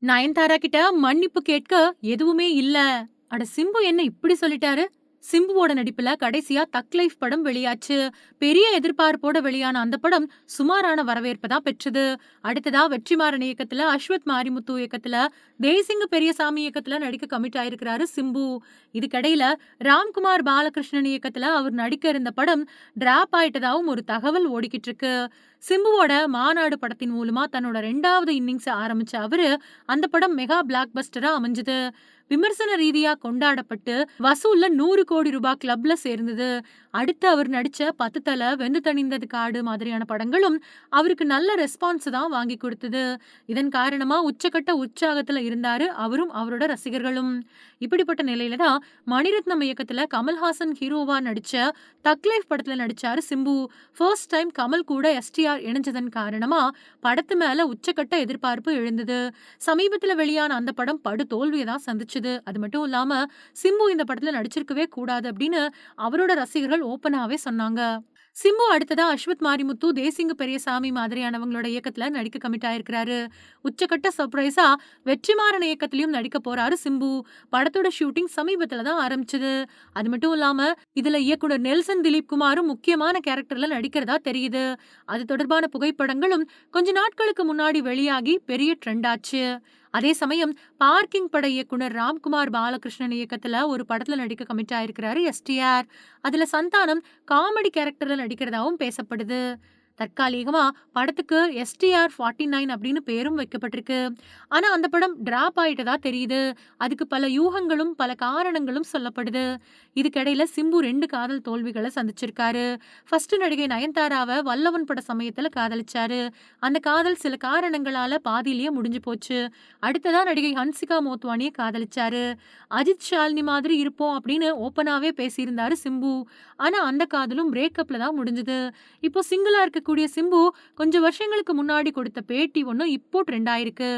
நயன்தாரா கிட்ட மன்னிப்பு கேட்க எதுவுமே இல்ல. அட சிம்பு என்ன இப்படி சொல்லிட்டாரு? சிம்புவோட நடிப்புல கடைசியா தக் லைஃப் படம் வெளியாச்சு. பெரிய எதிர்பார்ப்போட வெளியான அந்த படம் சுமாரான வரவேற்பை தான் பெற்றது. அடுத்ததா வெற்றிமாறன் இயக்கத்துல, அஸ்வத் மாரிமுத்து இயக்கத்துல, தேசிங்கு பெரியசாமி இயக்கத்துல நடிக்க கமிட் ஆயிருக்கிறாரு சிம்பு. இதுக்கிடையில ராம்குமார் பாலகிருஷ்ணன் இயக்கத்துல அவர் நடிக்க இருந்த படம் டிராப் ஆயிட்டதாவும் ஒரு தகவல் ஓடிக்கிட்டு இருக்கு. சிம்புவோட மாநாடு படத்தின் மூலமா தன்னோட 2வது இன்னிங்ஸ ஆரம்பிச்ச அவரு, அந்த படம் மெகா பிளாக் பஸ்டரா அமைஞ்சது. விமர்சன ரீதியா கொண்டாடப்பட்டு, வசூல்ல 100 கோடி ரூபாய் கிளப்ல சேர்ந்தது. அடுத்து அவர் நடிச்ச 10 தல, வெந்து தணிந்தது காடு மாதிரியான படங்களும் அவருக்கு நல்ல ரெஸ்பான்ஸ் தான் வாங்கி கொடுத்தது. இதன் காரணமா உச்சக்கட்ட உற்சாகத்துல இருந்தாரு அவரும் அவரோட ரசிகர்களும். இப்படிப்பட்ட நிலையில தான் மணிரத்னம் இயக்கத்துல கமல்ஹாசன் ஹீரோவா நடிச்ச தக் லைஃப் படத்துல நடிச்சாரு சிம்பு. ஃபர்ஸ்ட் டைம் கமல் கூட எஸ்டிஆர் இணைஞ்சதன் காரணமா படத்து மேல உச்சக்கட்ட எதிர்பார்ப்பு எழுந்தது. சமீபத்துல வெளியான அந்த படம் படு தோல்வியை தான் சந்திச்சது. அது மட்டும் இல்லாம சிம்பு இந்த படத்துல நடிச்சிருக்கவே கூடாது அப்படின்னு அவரோட ரசிகர்கள் ஓப்பனாவே சொன்னாங்க. சிம்பு அடுத்ததா அஸ்வத் மாரிமுத்து, தேசிங்கு பெரியசாமி மாதிரியானவங்களோட இயக்கத்துல நடிக்க கமிட் ஆயிருக்கிறாரு. உச்சக்கட்ட சர்ப்ரைஸா வெற்றிமாறன் இயக்கத்திலயும் நடிக்க போறாரு சிம்பு. படத்தோட ஷூட்டிங் சமீபத்துல தான் ஆரம்பிச்சது. அது மட்டும் இல்லாம இதுல இயக்குனர் நெல்சன் திலீப் குமாரும் முக்கியமான கேரக்டர்ல நடிக்கிறதா தெரியுது. அது தொடர்பான புகைப்படங்களும் கொஞ்ச நாட்களுக்கு முன்னாடி வெளியாகி பெரிய ட்ரெண்ட் ஆச்சு. அதே சமயம் பார்க்கிங் பட இயக்குனர் ராம்குமார் பாலகிருஷ்ணன் இயக்கத்துல ஒரு படத்துல நடிக்க கமிட் ஆயிருக்கிறாரு எஸ்டிஆர். அதுல சந்தானம் காமெடி கேரக்டர்ல நடிக்கிறதாவும் பேசப்படுது. தற்காலிகமா படத்துக்கு எஸ்டிஆர் 49 அப்படின்னு பேரும் வைக்கப்பட்டிருக்கு. ஆனா அந்த படம் டிராப் ஆயிட்டதா தெரியுது. அதுக்கு பல யூகங்களும் பல காரணங்களும் சொல்லப்படுது. இதுக்கிடையில சிம்பு 2 காதல் தோல்விகளை சந்திச்சிருக்காரு. ஃபர்ஸ்ட் நடிகை நயன்தாராவை வல்லவன் பட சமயத்துல காதலிச்சாரு. அந்த காதல் சில காரணங்களால பாதியிலேயே முடிஞ்சு போச்சு. அடுத்ததா நடிகை ஹன்சிகா மோத்வானியை காதலிச்சாரு. அஜித் ஷாலினி மாதிரி இருப்போம் அப்படின்னு ஓப்பனாவே பேசியிருந்தாரு சிம்பு. ஆனா அந்த காதலும் பிரேக்கப்ல தான் முடிஞ்சது. இப்போ சிங்கிளா இருக்கக்கூடிய சிம்பு கொஞ்சம் வருஷங்களுக்கு முன்னாடி கொடுத்த பேட்டி ஒண்ணு இப்போ ட்ரெண்ட் ஆயிருக்கு.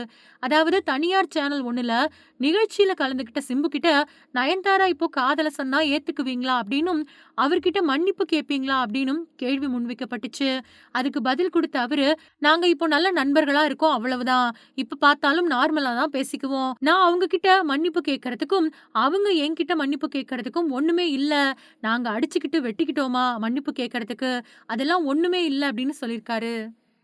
அதாவது தனியார் சேனல் ஒண்ணுல நிகழ்ச்சியில கலந்துகிட்ட சிம்பு கிட்ட நயன்தாரா இப்போ காதல சொன்னா ஏத்துக்குவீங்களா அப்படின்னும் அவர்கிட்ட மன்னிப்பு கேட்பீங்களா அப்படின்னும் கேள்வி முன்வைக்கப்பட்டுச்சு. அதுக்கு பதில் கொடுத்த அவரு, நாங்க இப்போ நல்ல நண்பர்களா இருக்கோம் அவ்வளவுதான். இப்ப பார்த்தாலும் நார்மலா தான் பேசிக்குவோம். நான் அவங்க கிட்ட மன்னிப்பு கேட்கறதுக்கும் அவங்க என்கிட்ட மன்னிப்பு கேட்கறதுக்கும் ஒண்ணுமே இல்ல. நாங்க அடிச்சுக்கிட்டு வெட்டிக்கிட்டோமா மன்னிப்பு கேட்கறதுக்கு, அதெல்லாம் ஒண்ணுமே இல்ல அப்படின்னு சொல்லியிருக்காரு.